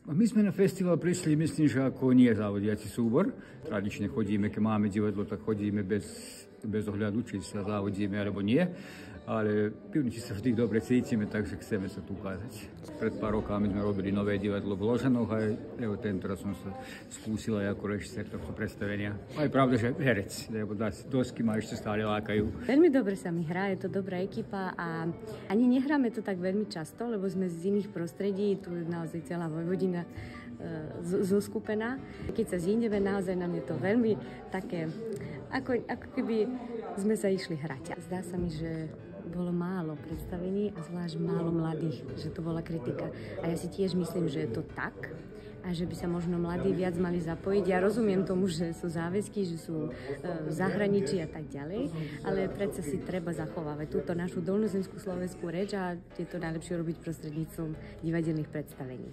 My sme na festival prišli, myslím, že ako nie závodiaci súbor. Tradične chodíme, keď máme divadlo, tak chodíme bez ohľadu, či sa závodíme alebo nie. Ale pivnici sa vždy dobre cítime, takže chceme sa tu ukázať. Pred pár rokami sme robili nové divadlo v Ložanoch a evo tento raz som sa skúsil aj ako režisér tohto predstavenia. A je pravda, že herec, lebo dosky ma ešte stále lákajú. Veľmi dobre sa mi hrá, je to dobrá ekipa a ani nehráme to tak veľmi často, lebo sme z iných prostredí, tu je naozaj celá Vojvodina zoskupená. Keď sa zídeme, naozaj nám je to veľmi také, ako keby sme sa išli hrať. Zdá sa mi, že bolo málo predstavení a zvlášť málo mladých, že to bola kritika. A ja si tiež myslím, že je to tak a že by sa možno mladí viac mali zapojiť. Ja rozumiem tomu, že sú záväzky, že sú v zahraničí a tak ďalej, ale predsa si treba zachovávať túto našu dolnozemskú slovenskú reč a je to najlepšie robiť prostredníctvom divadelných predstavení.